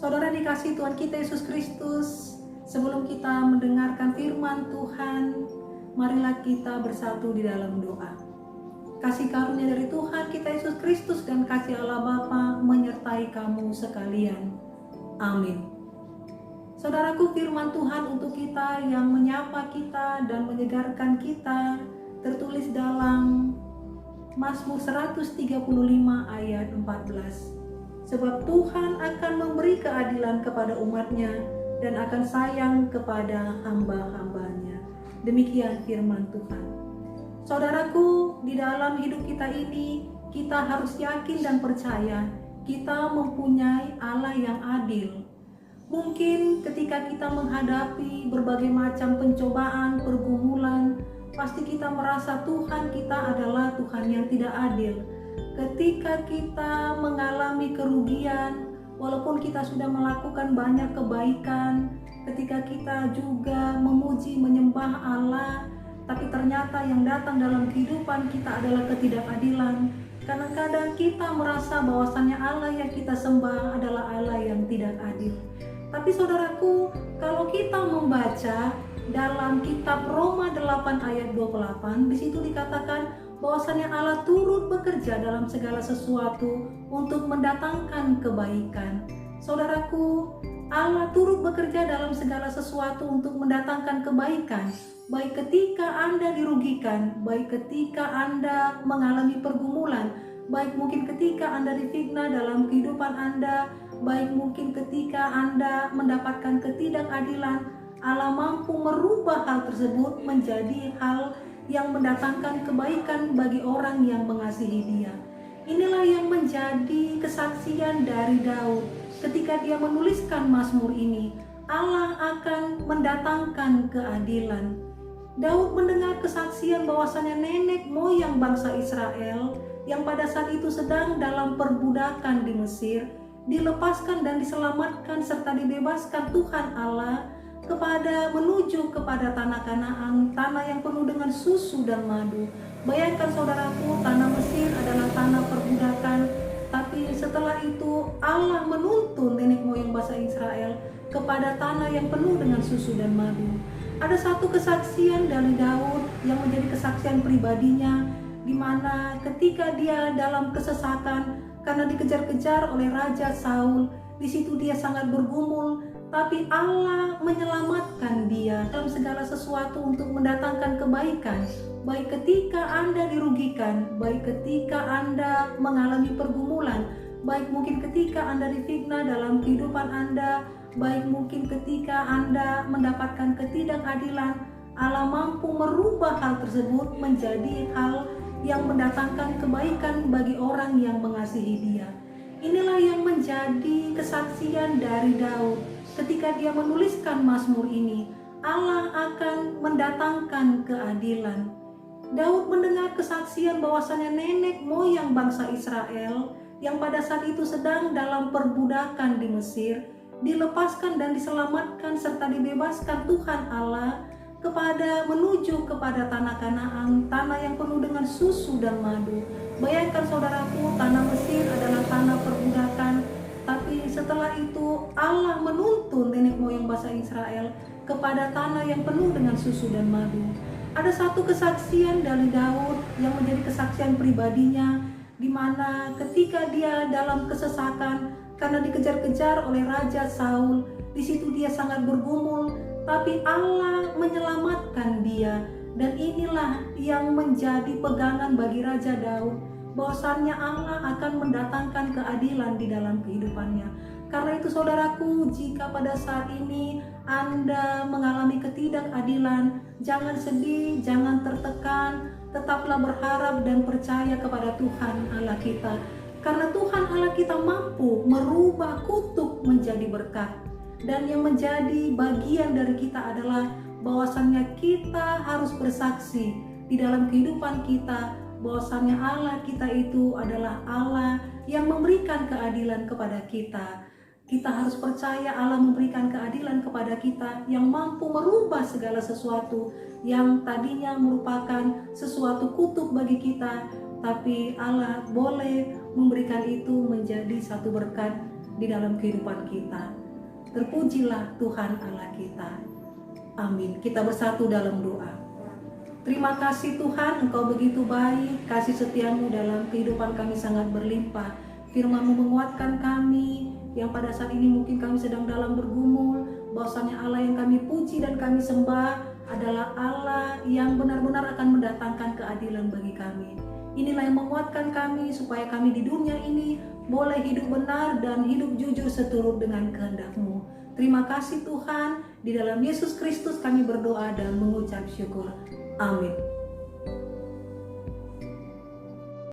Saudara dikasih Tuhan kita Yesus Kristus, sebelum kita mendengarkan firman Tuhan, marilah kita bersatu di dalam doa. Kasih karunia dari Tuhan kita Yesus Kristus dan kasih Allah Bapa menyertai kamu sekalian. Amin. Saudaraku, firman Tuhan untuk kita yang menyapa kita dan menyegarkan kita tertulis dalam Mazmur 135 ayat 14. Sebab Tuhan akan memberi keadilan kepada umatnya dan akan sayang kepada hamba-hambanya. Demikian firman Tuhan. Saudaraku, di dalam hidup kita ini, kita harus yakin dan percaya kita mempunyai Allah yang adil. Mungkin ketika kita menghadapi berbagai macam pencobaan, pergumulan, pasti kita merasa Tuhan kita adalah Tuhan yang tidak adil. Ketika kita mengalami kerugian, walaupun kita sudah melakukan banyak kebaikan, ketika kita juga memuji menyembah Allah, tapi ternyata yang datang dalam kehidupan kita adalah ketidakadilan. Kadang-kadang kita merasa bahwasannya Allah yang kita sembah adalah Allah yang tidak adil. Tapi saudaraku, kalau kita membaca dalam kitab Roma 8 ayat 28, di situ dikatakan bahwasannya Allah turut bekerja dalam segala sesuatu untuk mendatangkan kebaikan. Saudaraku, Allah turut bekerja dalam segala sesuatu untuk mendatangkan kebaikan, baik ketika Anda dirugikan, baik ketika Anda mengalami pergumulan, baik mungkin ketika Anda difitnah dalam kehidupan Anda, baik mungkin ketika Anda mendapatkan ketidakadilan. Allah mampu merubah hal tersebut menjadi hal yang mendatangkan kebaikan bagi orang yang mengasihi Dia. Inilah yang menjadi kesaksian dari Daud ketika dia menuliskan Mazmur ini. Allah akan mendatangkan keadilan. Daud mendengar kesaksian bahwasannya nenek moyang bangsa Israel yang pada saat itu sedang dalam perbudakan di Mesir dilepaskan dan diselamatkan serta dibebaskan Tuhan Allah menuju kepada tanah Kanaan, tanah yang penuh dengan susu dan madu. Bayangkan saudaraku, tanah Mesir adalah tanah perbudakan, tapi setelah itu Allah menuntun nenek moyang bangsa Israel kepada tanah yang penuh dengan susu dan madu. Ada satu kesaksian dari Daud yang menjadi kesaksian pribadinya, di mana ketika dia dalam kesesatan karena dikejar-kejar oleh Raja Saul, di situ dia sangat bergumul. Tapi Allah menyelamatkan dia dalam segala sesuatu untuk mendatangkan kebaikan. Baik ketika Anda dirugikan, baik ketika Anda mengalami pergumulan, baik mungkin ketika Anda difitnah dalam kehidupan Anda, baik mungkin ketika Anda mendapatkan ketidakadilan, Allah mampu merubah hal tersebut menjadi hal yang mendatangkan kebaikan bagi orang yang mengasihi Dia. Inilah yang menjadi kesaksian dari Daud. Ketika dia menuliskan Mazmur ini, Allah akan mendatangkan keadilan. Daud mendengar kesaksian bahwasannya nenek moyang bangsa Israel yang pada saat itu sedang dalam perbudakan di Mesir dilepaskan dan diselamatkan serta dibebaskan Tuhan Allah menuju kepada tanah Kanaan, tanah yang penuh dengan susu dan madu. Bayangkan saudaraku, tanah Mesir adalah tanah perbudakan, tapi setelah itu Allah menuntun nenek moyang bangsa Israel kepada tanah yang penuh dengan susu dan madu. Ada satu kesaksian dari Daud yang menjadi kesaksian pribadinya, di mana ketika dia dalam kesesatan karena dikejar-kejar oleh Raja Saul, di situ dia sangat bergumul, tapi Allah menyelamatkan dia. Dan inilah yang menjadi pegangan bagi Raja Daud, bahwasannya Allah akan mendatangkan keadilan di dalam kehidupannya. Karena itu saudaraku, jika pada saat ini Anda mengalami ketidakadilan, jangan sedih, jangan tertekan, tetaplah berharap dan percaya kepada Tuhan Allah kita. Karena Tuhan Allah kita mampu merubah kutuk menjadi berkat. Dan yang menjadi bagian dari kita adalah bahwasannya kita harus bersaksi di dalam kehidupan kita, bahwasannya Allah kita itu adalah Allah yang memberikan keadilan kepada kita. Kita harus percaya Allah memberikan keadilan kepada kita yang mampu merubah segala sesuatu yang tadinya merupakan sesuatu kutuk bagi kita, tapi Allah boleh memberikan itu menjadi satu berkat di dalam kehidupan kita. Terpujilah Tuhan Allah kita. Amin. Kita bersatu dalam doa. Terima kasih Tuhan, Engkau begitu baik, kasih setiamu dalam kehidupan kami sangat berlimpah. Firman-Mu menguatkan kami, yang pada saat ini mungkin kami sedang dalam bergumul, bahwasanya Allah yang kami puji dan kami sembah adalah Allah yang benar-benar akan mendatangkan keadilan bagi kami. Inilah yang menguatkan kami supaya kami di dunia ini boleh hidup benar dan hidup jujur seturut dengan kehendak-Mu. Terima kasih Tuhan, di dalam Yesus Kristus kami berdoa dan mengucap syukur. Amin.